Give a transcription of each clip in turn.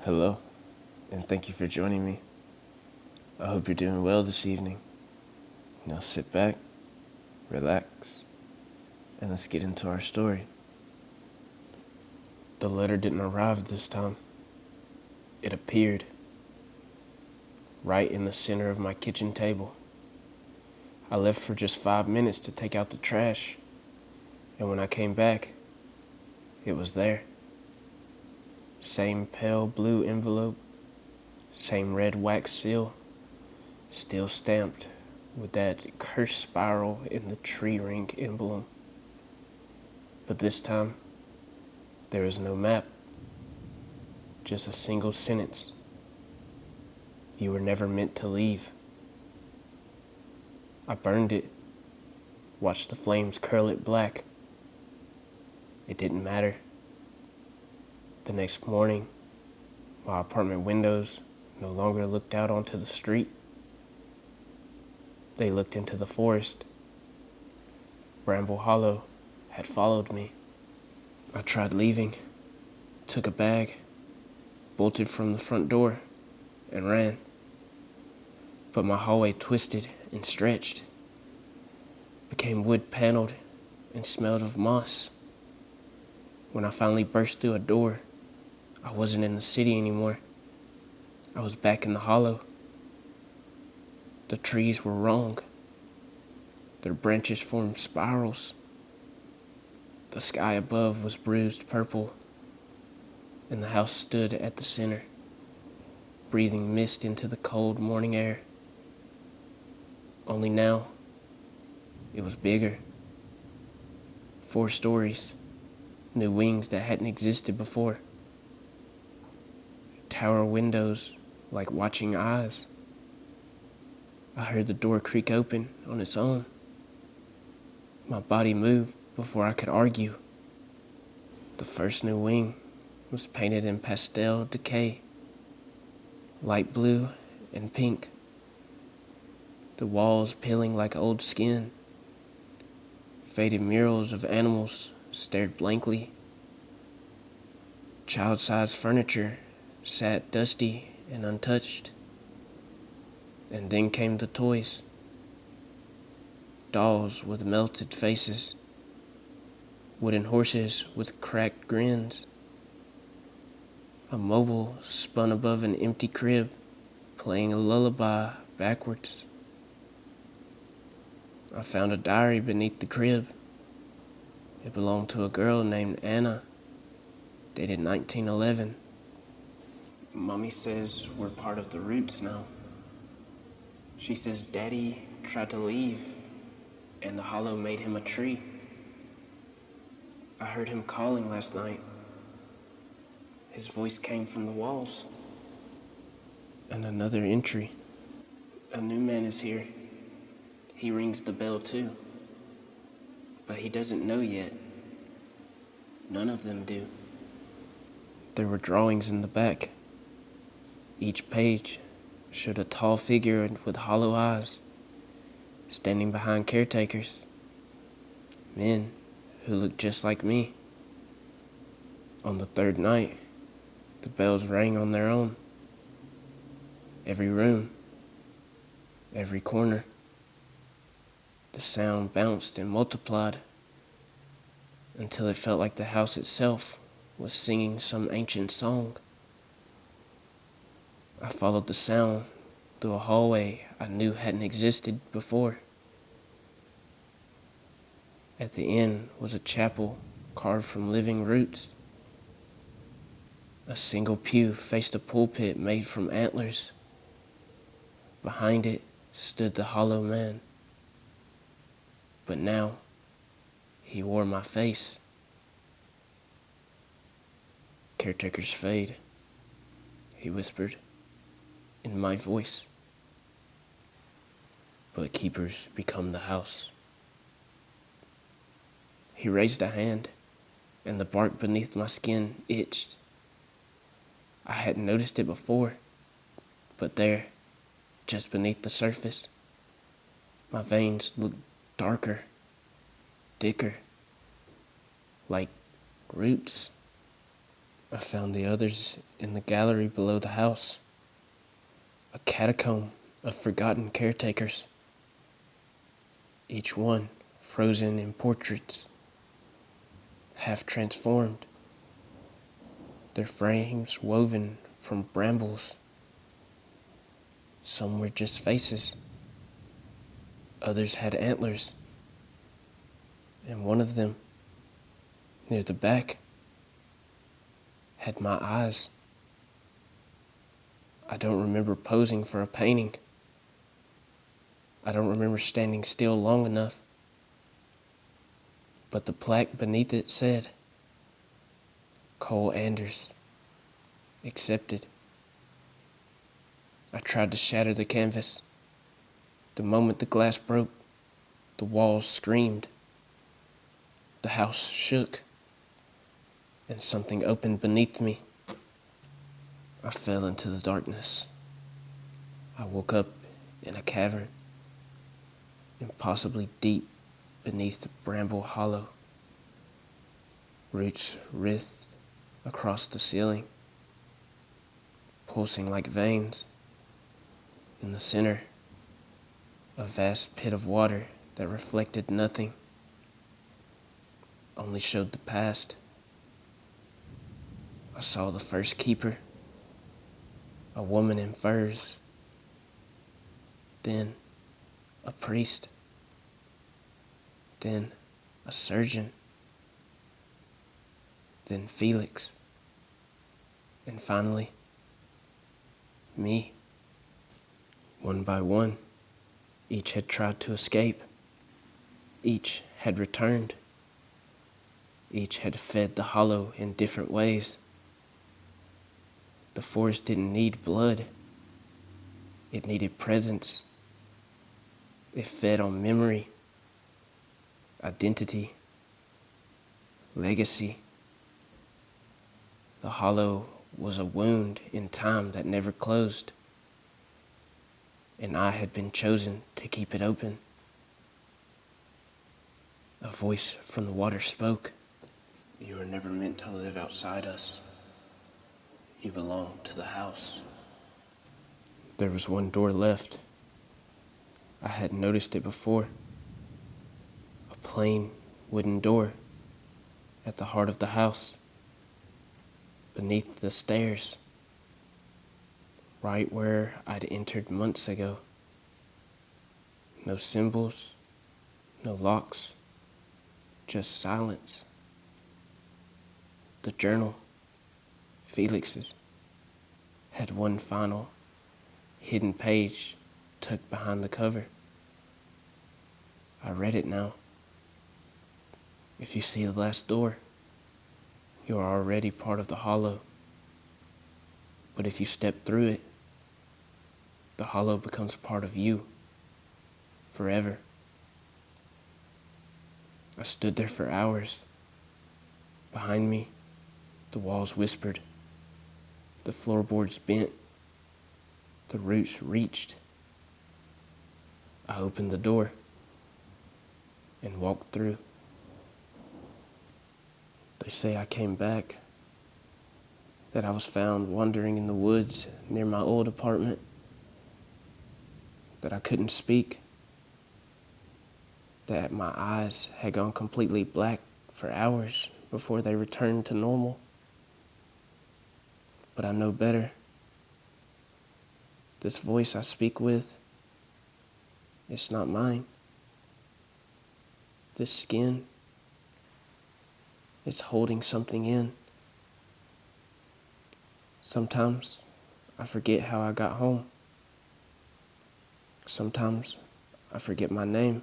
Hello, and thank you for joining me. I hope you're doing well this evening. Now sit back, relax, and let's get into our story. The letter didn't arrive this time. It appeared right in the center of my kitchen table. I left for just 5 minutes to take out the trash, and when I came back, it was there. Same pale blue envelope, same red wax seal, still stamped with that cursed spiral in the tree ring emblem. But this time, there is no map, just a single sentence. You were never meant to leave. I burned it, watched the flames curl it black. It didn't matter. The next morning, my apartment windows no longer looked out onto the street. They looked into the forest. Bramble Hollow had followed me. I tried leaving, took a bag, bolted from the front door, and ran. But my hallway twisted and stretched, became wood paneled and smelled of moss. When I finally burst through a door, I wasn't in the city anymore. I was back in the hollow. The trees were wrong. Their branches formed spirals. The sky above was bruised purple, and the house stood at the center, breathing mist into the cold morning air. Only now, it was bigger. 4 stories, new wings that hadn't existed before. Tower windows like watching eyes. I heard the door creak open on its own. My body moved before I could argue. The first new wing was painted in pastel decay, light blue and pink. The walls peeling like old skin. Faded murals of animals stared blankly. Child-sized furniture sat dusty and untouched. And then came the toys. Dolls with melted faces. Wooden horses with cracked grins. A mobile spun above an empty crib, playing a lullaby backwards. I found a diary beneath the crib. It belonged to a girl named Anna, dated 1911. Mommy says we're part of the roots now. She says Daddy tried to leave, and the hollow made him a tree. I heard him calling last night. His voice came from the walls. And another entry. A new man is here. He rings the bell too. But he doesn't know yet. None of them do. There were drawings in the back. Each page showed a tall figure with hollow eyes, standing behind caretakers. Men who looked just like me. On the 3rd night, the bells rang on their own. Every room, every corner. The sound bounced and multiplied until it felt like the house itself was singing some ancient song. I followed the sound through a hallway I knew hadn't existed before. At the end was a chapel carved from living roots. A single pew faced a pulpit made from antlers. Behind it stood the hollow man. But now, he wore my face. Caretakers fade, he whispered in my voice. But keepers become the house. He raised a hand, and the bark beneath my skin itched. I hadn't noticed it before, but there, just beneath the surface, my veins looked darker, thicker, like roots. I found the others in the gallery below the house, a catacomb of forgotten caretakers, each one frozen in portraits, half transformed, their frames woven from brambles. Some were just faces, others had antlers, and one of them, near the back, had my eyes. I don't remember posing for a painting. I don't remember standing still long enough. But the plaque beneath it said, Cole Anders, accepted. I tried to shatter the canvas. The moment the glass broke, the walls screamed. The house shook, and something opened beneath me. I fell into the darkness. I woke up in a cavern, impossibly deep beneath the Bramble hollow. Roots writhed across the ceiling, pulsing like veins. In the center, a vast pit of water that reflected nothing, only showed the past. I saw the first keeper, a woman in furs, then a priest, then a surgeon, then Felix, and finally, me. One by one, each had tried to escape. Each had returned. Each had fed the hollow in different ways. The forest didn't need blood. It needed presence. It fed on memory, identity, legacy. The hollow was a wound in time that never closed, and I had been chosen to keep it open. A voice from the water spoke. You were never meant to live outside us. You belong to the house. There was one door left. I hadn't noticed it before. A plain wooden door at the heart of the house, beneath the stairs, right where I'd entered months ago. No symbols, no locks, just silence. The journal, Felix's, had one final hidden page tucked behind the cover. I read it now. If you see the last door, you are already part of the hollow. But if you step through it, the hollow becomes part of you, forever. I stood there for hours. Behind me, the walls whispered, the floorboards bent, the roots reached. I opened the door and walked through. They say I came back, that I was found wandering in the woods near my old apartment, that I couldn't speak, that my eyes had gone completely black for hours before they returned to normal. But I know better. This voice I speak with, it's not mine. This skin, it's holding something in. Sometimes I forget how I got home. Sometimes I forget my name.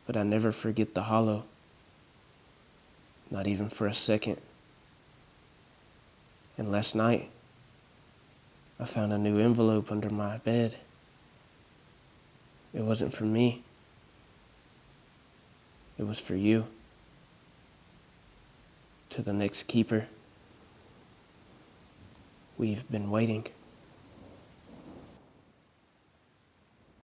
But I never forget the hollow. Not even for a second. And last night, I found a new envelope under my bed. It wasn't for me. It was for you. To the next keeper. We've been waiting.